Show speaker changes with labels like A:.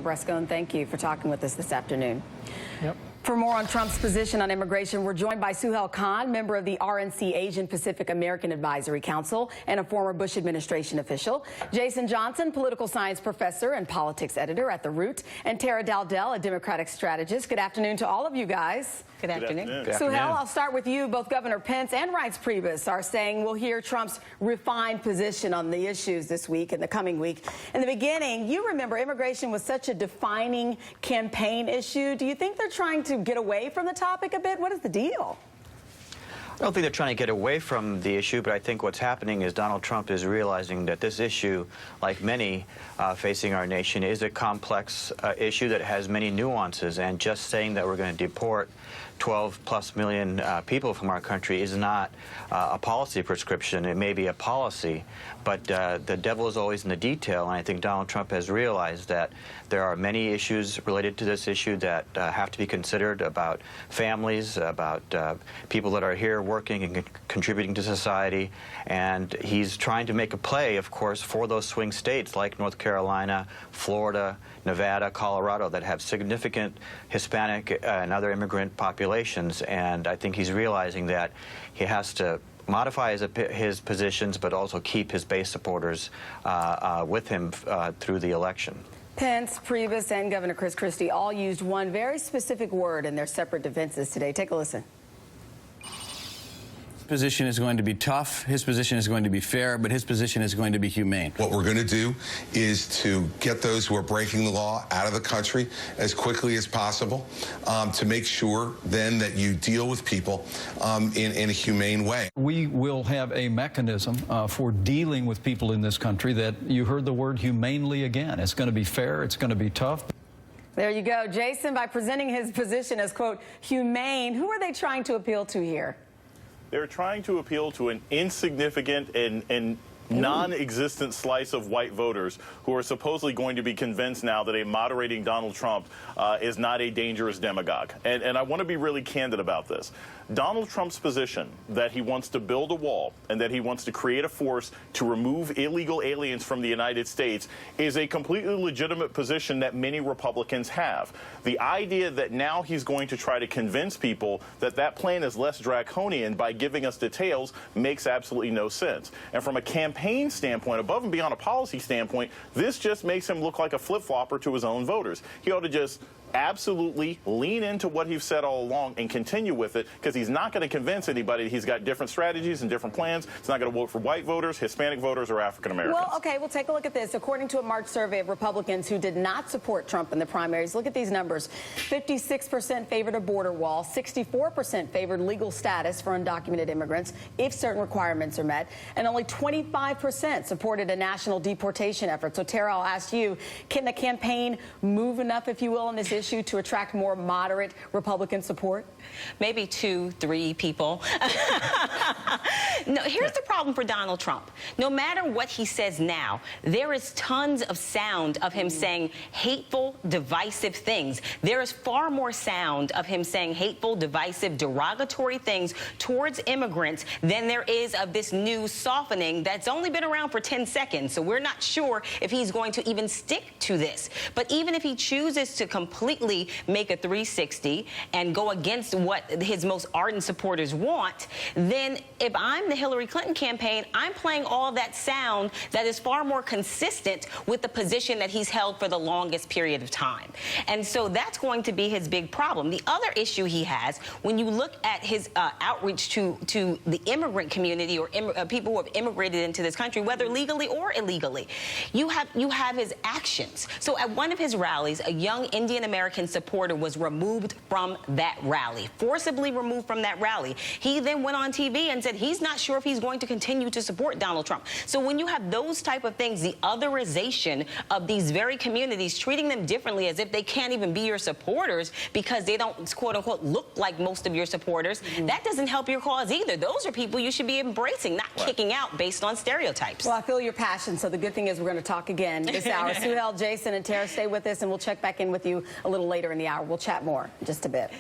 A: Brescone, thank you for talking with us this afternoon.
B: Yep.
A: For more on Trump's position on immigration, we're joined by Suhail Khan, member of the RNC Asian Pacific American Advisory Council and a former Bush administration official, Jason Johnson, political science professor and politics editor at The Root, and Tara Dowdell, a Democratic strategist. Good afternoon to all of you guys.
C: Good afternoon.
A: Suhail, I'll start with you. Both Governor Pence and Reince Priebus are saying we'll hear Trump's refined position on the issues this week and the coming week. In the beginning, you remember immigration was such a defining campaign issue. Do you think they're trying to get away from the topic a bit? What is the deal?
D: I don't think they're trying to get away from the issue, but I think what's happening is Donald Trump is realizing that this issue, like many facing our nation, is a complex issue that has many nuances, and just saying that we're going to deport 12+ million people from our country is not a policy prescription. It may be a policy, but the devil is always in the detail, and I think Donald Trump has realized that there are many issues related to this issue that have to be considered about families, about people that are here working and contributing to society, and he's trying to make a play, of course, for those swing states like North Carolina, Florida, Nevada, Colorado that have significant Hispanic and other immigrant populations, and I think he's realizing that he has to modify his positions but also keep his base supporters with him through the election.
A: Pence, Priebus, and Governor Chris Christie all used one very specific word in their separate defenses today. Take a listen.
E: His position is going to be tough, his position is going to be fair, but his position is going to be humane.
F: What we're going to do is to get those who are breaking the law out of the country as quickly as possible, to make sure then that you deal with people in a humane way.
B: We will have a mechanism for dealing with people in this country that you heard the word humanely again. It's going to be fair, it's going to be tough.
A: There you go. Jason, by presenting his position as, quote, humane, who are they trying to appeal to here?
G: They're trying to appeal to an insignificant and non-existent slice of white voters who are supposedly going to be convinced now that a moderating Donald Trump is not a dangerous demagogue. And I want to be really candid about this. Donald Trump's position that he wants to build a wall and that he wants to create a force to remove illegal aliens from the United States is a completely legitimate position that many Republicans have. The idea that now he's going to try to convince people that that plan is less draconian by giving us details makes absolutely no sense. And from a campaign standpoint, above and beyond a policy standpoint, this just makes him look like a flip-flopper to his own voters. He ought to just absolutely lean into what he's said all along and continue with it, because he's not going to convince anybody he's got different strategies and different plans. He's not going to vote for white voters, Hispanic voters, or African Americans.
A: Well, okay, we'll take a look at this. According to a March survey of Republicans who did not support Trump in the primaries, look at these numbers. 56% favored a border wall, 64% favored legal status for undocumented immigrants if certain requirements are met, and only 25% supported a national deportation effort. So, Tara, I'll ask you, can the campaign move enough, if you will, on this issue to attract more moderate Republican support?
C: Maybe 2-3 people. No, here's the problem for Donald Trump. No matter what he says now, there is tons of sound of him saying hateful, divisive things. There is far more sound of him saying hateful, divisive, derogatory things towards immigrants than there is of this new softening that's only been around for 10 seconds. So we're not sure if he's going to even stick to this. But even if he chooses to completely make a 360 and go against what his most ardent supporters want, then if I'm the Hillary Clinton campaign, I'm playing all that sound that is far more consistent with the position that he's held for the longest period of time. And so that's going to be his big problem. The other issue he has, when you look at his outreach to the immigrant community or people who have immigrated into this country, whether legally or illegally, you have his actions. So at one of his rallies, a young Indian American supporter was removed from that rally, forcibly removed from that rally. He then went on TV and said he's not sure if he's going to continue to support Donald Trump. So when you have those type of things, the otherization of these very communities, treating them differently as if they can't even be your supporters because they don't, quote unquote, look like most of your supporters, that doesn't help your cause either. Those are people you should be embracing, not kicking out based on stereotypes.
A: Well, I feel your passion, so the good thing is we're going to talk again this hour. Suhail, Jason, and Tara, stay with us, and we'll check back in with you a little later in the hour. We'll chat more in just a bit.